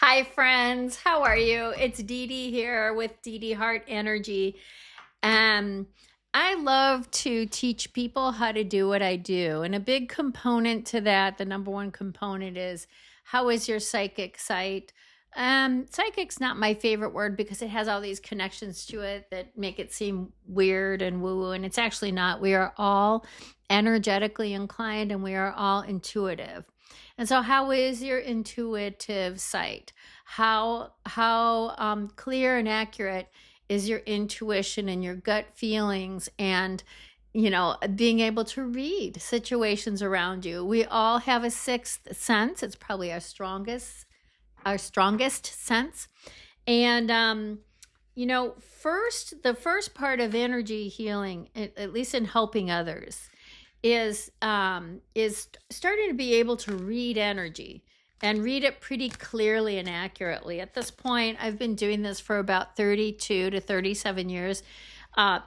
Hi, friends. How are you? It's Dede here with Dede Hart Energy. Um, I love to teach people how to do what I do. And a big component to that, the number one component is how is your psychic sight? Psychic's not my favorite word because it has all these connections to it that make it seem weird and woo woo. And it's actually not. We are all energetically inclined and we are all intuitive. And so, how is your intuitive sight? How clear and accurate is your intuition and your gut feelings and being able to read situations around you. We all have a sixth sense. It's probably our strongest sense. And the first part of energy healing, at least in helping others, is starting to be able to read energy and read it pretty clearly and accurately. At this point, I've been doing this for about 32 to 37 years, uh,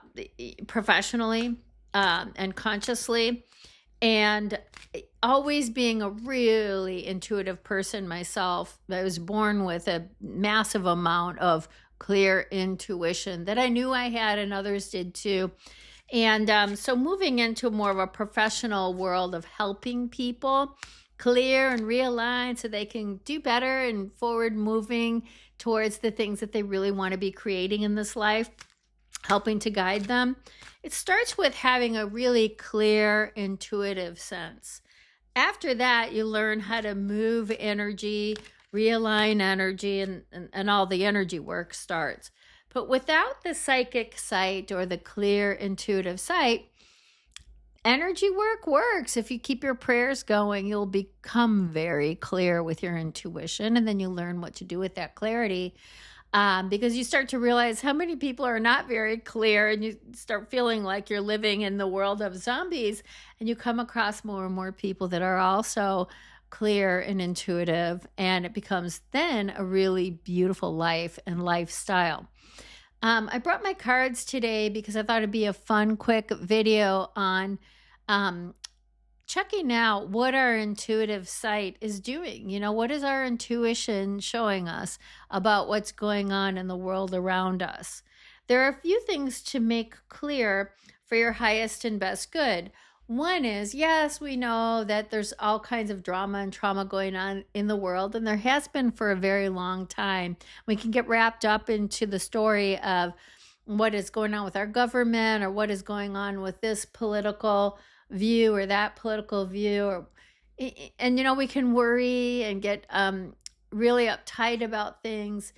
professionally, and consciously, and always being a really intuitive person myself. I was born with a massive amount of clear intuition that I knew I had, and others did too. And so moving into more of a professional world of helping people clear and realign so they can do better and forward moving towards the things that they really want to be creating in this life, helping to guide them. It starts with having a really clear, intuitive sense. After that, you learn how to move energy, realign energy, and all the energy work starts. But without the psychic sight or the clear intuitive sight, energy work works. If you keep your prayers going, you'll become very clear with your intuition, and then you learn what to do with that clarity. Because you start to realize how many people are not very clear, and you start feeling like you're living in the world of zombies, and you come across more and more people that are also clear and intuitive, and it becomes then a really beautiful life and lifestyle. I brought my cards today because I thought it'd be a fun, quick video on um, checking out what our intuitive sight is doing. What is our intuition showing us about what's going on in the world around us? There are a few things to make clear for your highest and best good. One is, yes, we know that there's all kinds of drama and trauma going on in the world, and there has been for a very long time. We can get wrapped up into the story of what is going on with our government or what is going on with this political view or that political view, and we can worry and get really uptight about things.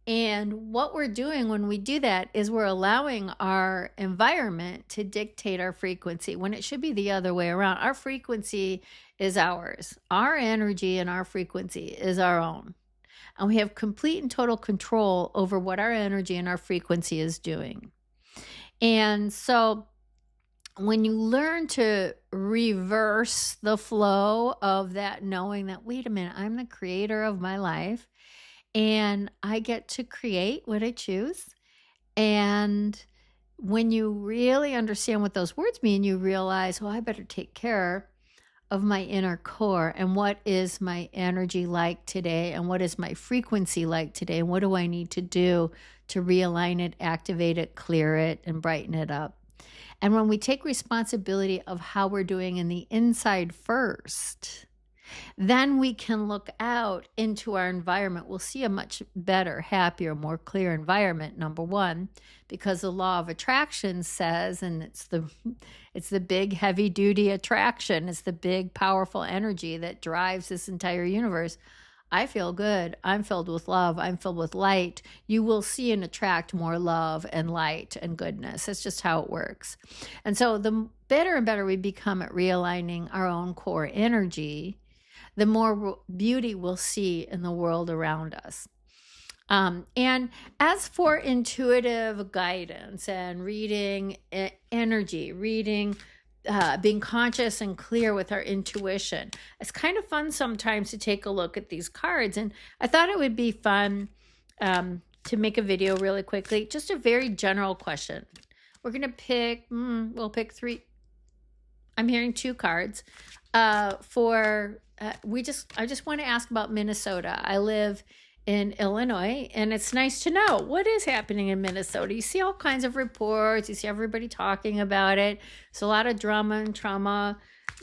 And what we're doing when we do that is we're allowing our environment to dictate our frequency when it should be the other way around. Our frequency is ours. Our energy and our frequency is our own. And we have complete and total control over what our energy and our frequency is doing. And so when you learn to reverse the flow of that, knowing that, wait a minute, I'm the creator of my life and I get to create what I choose. And when you really understand what those words mean, you realize, well, I better take care of my inner core and what is my energy like today and what is my frequency like today and what do I need to do to realign it, activate it, clear it, and brighten it up. And when we take responsibility of how we're doing in the inside first, then we can look out into our environment. We'll see a much better, happier, more clear environment, number one, because the law of attraction says, and it's the big heavy duty attraction, it's the big powerful energy that drives this entire universe. I feel good. I'm filled with love. I'm filled with light. You will see and attract more love and light and goodness. That's just how it works. And so the better and better we become at realigning our own core energy, the more beauty we'll see in the world around us. And as for intuitive guidance and reading energy, being conscious and clear with our intuition, it's kind of fun sometimes to take a look at these cards. And I thought it would be fun to make a video really quickly, just a very general question. We're going to we'll pick three. I'm hearing two cards I just want to ask about Minnesota. I live in Illinois, and it's nice to know what is happening in Minnesota. You see all kinds of reports, you see everybody talking about it. It's a lot of drama and trauma,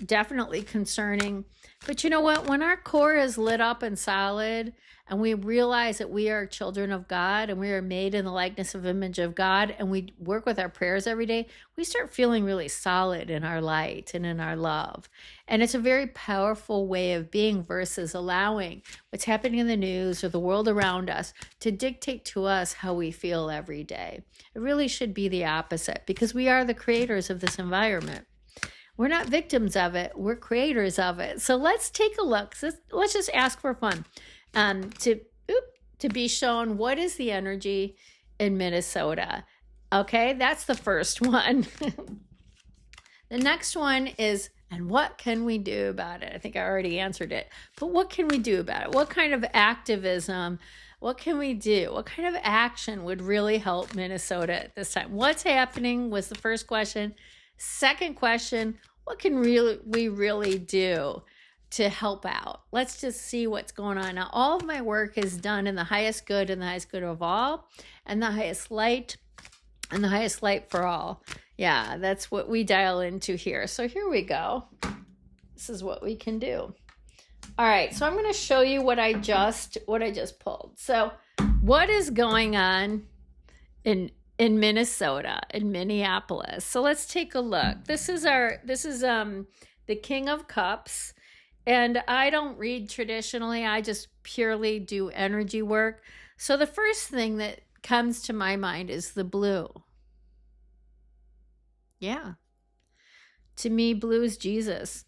definitely concerning. But you know what? When our core is lit up and solid, and we realize that we are children of God and we are made in the likeness of image of God, and we work with our prayers every day, we start feeling really solid in our light and in our love. And it's a very powerful way of being versus allowing what's happening in the news or the world around us to dictate to us how we feel every day. It really should be the opposite, because we are the creators of this environment. We're not victims of it, we're creators of it. So let's take a look. Let's just ask for fun to be shown what is the energy in Minnesota. Okay, that's the first one. The next one is, and what can we do about it? I think I already answered it, but what can we do about it? What kind of activism? What can we do? What kind of action would really help Minnesota at this time? What's happening was the first question. Second question, what can we really do to help out? Let's just see what's going on. Now, all of my work is done in the highest good and the highest good of all, and the highest light and the highest light for all. Yeah, that's what we dial into here. So here we go. This is what we can do. All right, so I'm going to show you what I just pulled. So what is going on in Minnesota, in Minneapolis? So let's take a look. This is the King of Cups. And I don't read traditionally. I just purely do energy work. So the first thing that comes to my mind is the blue. Yeah. To me, blue is Jesus.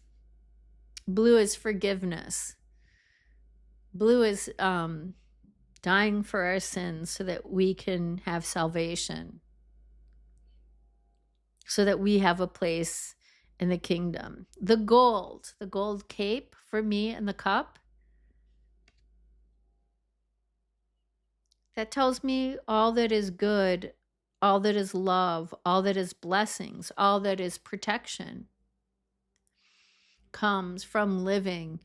Blue is forgiveness. Blue is dying for our sins so that we can have salvation, so that we have a place in the kingdom. The gold cape for me and the cup, that tells me all that is good, all that is love, all that is blessings, all that is protection comes from living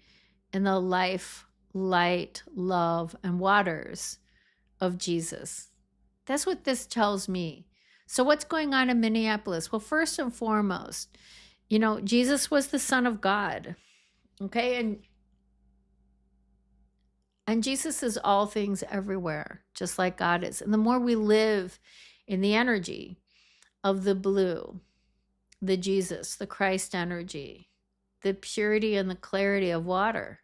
in the life, light, love, and waters of Jesus. That's what this tells me. So what's going on in Minneapolis? Well, first and foremost, Jesus was the Son of God. Okay, and Jesus is all things everywhere, just like God is. And the more we live in the energy of the blue, the Jesus, the Christ energy, the purity and the clarity of water,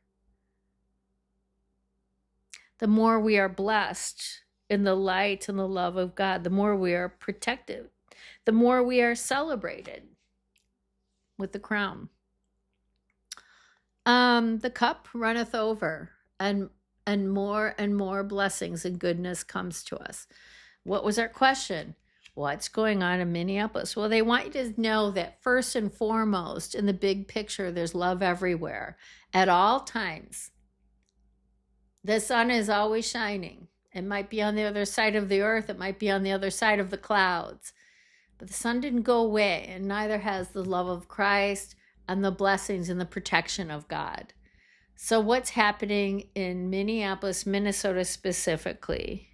the more we are blessed in the light and the love of God, the more we are protected, the more we are celebrated with the crown. The cup runneth over, and more blessings and goodness comes to us. What was our question? What's going on in Minneapolis? Well, they want you to know that first and foremost, in the big picture, there's love everywhere at all times. The sun is always shining. It might be on the other side of the earth. It might be on the other side of the clouds. But the sun didn't go away, and neither has the love of Christ and the blessings and the protection of God. So what's happening in Minneapolis, Minnesota specifically?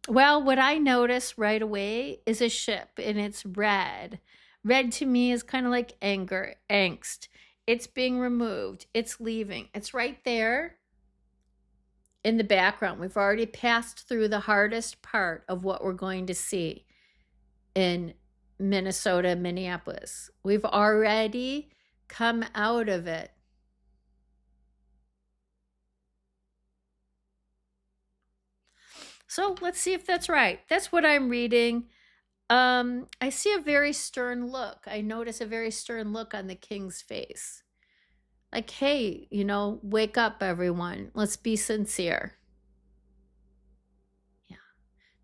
Well, what I notice right away is a ship, and it's red. Red to me is kind of like anger, angst. It's being removed. It's leaving. It's right there in the background. We've already passed through the hardest part of what we're going to see in Minnesota, Minneapolis. We've already come out of it. So let's see if that's right. That's what I'm reading. I see a very stern look. I notice a very stern look on the king's face. Like, hey, wake up, everyone. Let's be sincere. Yeah.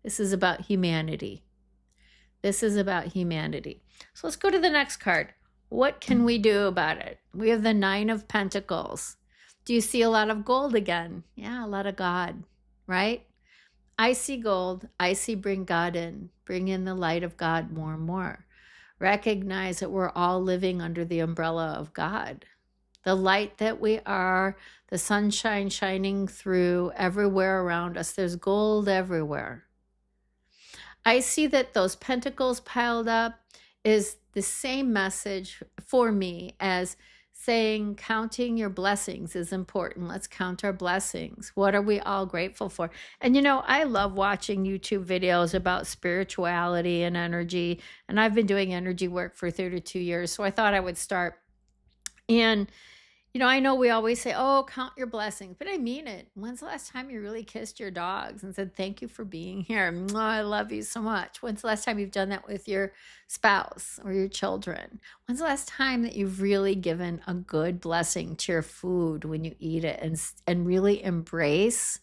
This is about humanity. This is about humanity. So let's go to the next card. What can we do about it? We have the Nine of Pentacles. Do you see a lot of gold again? Yeah, a lot of God, right? I see gold. I see bring God in. Bring in the light of God more and more. Recognize that we're all living under the umbrella of God. the light that we are, the sunshine shining through everywhere around us. There's gold everywhere. I see that those pentacles piled up is the same message for me as saying counting your blessings is important. Let's count our blessings. What are we all grateful for? And I love watching YouTube videos about spirituality and energy. And I've been doing energy work for 32 years. So I thought I would start. And I know we always say, oh, count your blessings, but I mean it. When's the last time you really kissed your dogs and said, thank you for being here? Mwah, I love you so much. When's the last time you've done that with your spouse or your children? When's the last time that you've really given a good blessing to your food when you eat it and really embrace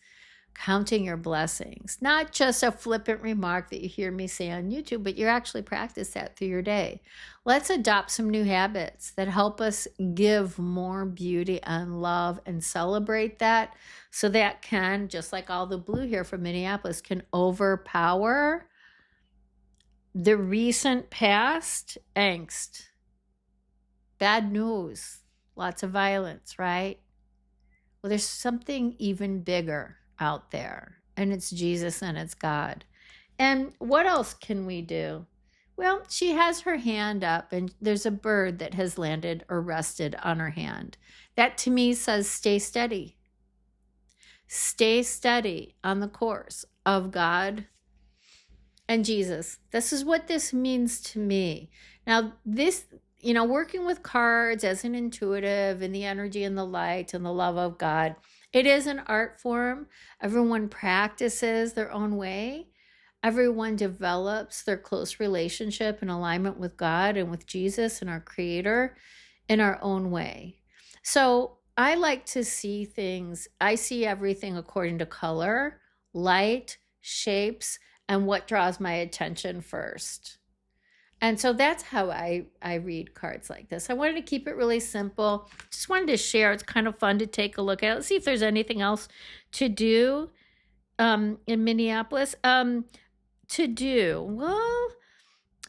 counting your blessings? Not just a flippant remark that you hear me say on YouTube, but you actually practice that through your day. Let's adopt some new habits that help us give more beauty and love and celebrate that, so that can, just like all the blue here from Minneapolis, can overpower the recent past angst, bad news, lots of violence, right? Well, there's something even bigger out there, and it's Jesus and it's God. And what else can we do? Well, she has her hand up, and there's a bird that has landed or rested on her hand. That to me says stay steady. Stay steady on the course of God and Jesus. This is what this means to me. Now, this, working with cards as an intuitive and the energy and the light and the love of God, it is an art form. Everyone practices their own way. Everyone develops their close relationship and alignment with God and with Jesus and our Creator in our own way. So I like to see things. I see everything according to color, light, shapes, and what draws my attention first. And so that's how I read cards like this. I wanted to keep it really simple. Just wanted to share. It's kind of fun to take a look at. Let's see if there's anything else to do in Minneapolis. Well,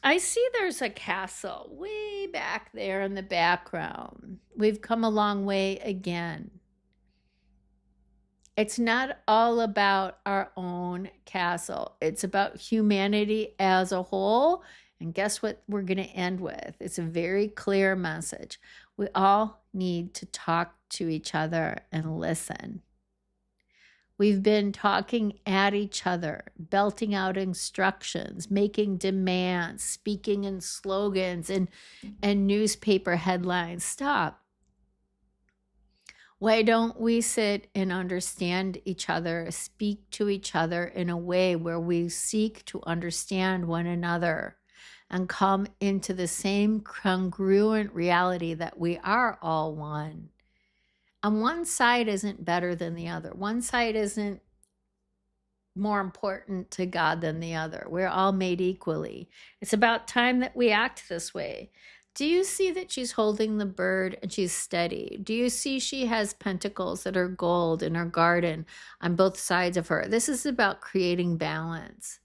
I see there's a castle way back there in the background. We've come a long way again. It's not all about our own castle. It's about humanity as a whole. And guess what we're going to end with? It's a very clear message. We all need to talk to each other and listen. We've been talking at each other, belting out instructions, making demands, speaking in slogans and newspaper headlines. Stop. Why don't we sit and understand each other, speak to each other in a way where we seek to understand one another and come into the same congruent reality that we are all one? And one side isn't better than the other. One side isn't more important to God than the other. We're all made equally. It's about time that we act this way. Do you see that she's holding the bird and she's steady? Do you see she has pentacles that are gold in her garden on both sides of her? This is about creating balance.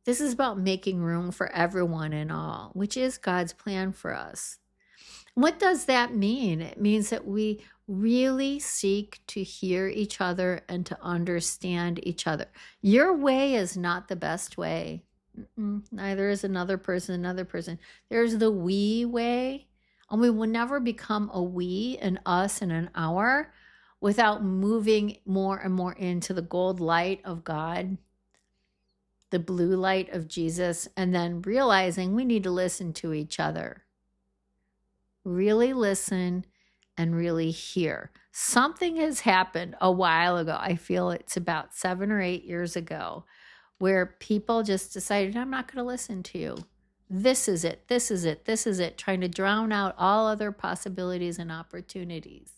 This is about making room for everyone and all, which is God's plan for us. What does that mean? It means that we really seek to hear each other and to understand each other. Your way is not the best way. Neither is another person. There's the we way, and we will never become a we, an us, and an our without moving more and more into the gold light of God, the blue light of Jesus, and then realizing we need to listen to each other. Really listen and really hear. Something has happened a while ago. I feel it's about 7 or 8 years ago, where people just decided, I'm not going to listen to you. This is it, trying to drown out all other possibilities and opportunities.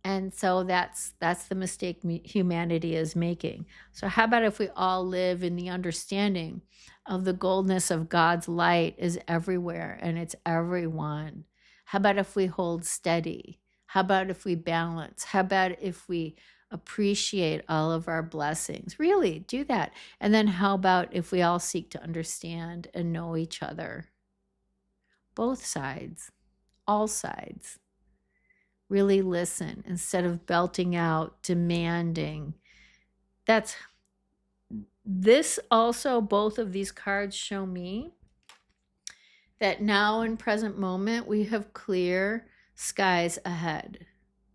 And so that's the mistake humanity is making. So how about if we all live in the understanding of the goldness of God's light is everywhere and it's everyone? How about if we hold steady? How about if we balance? How about if we appreciate all of our blessings? Really do that. And then how about if we all seek to understand and know each other? Both sides, all sides. Really listen instead of belting out, demanding. That's this also, both of these cards show me that now in present moment, we have clear skies ahead.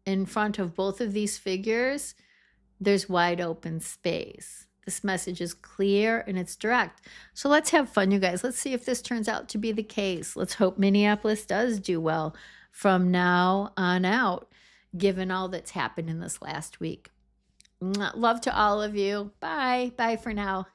In front of both of these figures, there's wide open space. This message is clear and it's direct. So let's have fun, you guys. Let's see if this turns out to be the case. Let's hope Minneapolis does do well from now on out, given all that's happened in this last week. Love to all of you. Bye. Bye for now.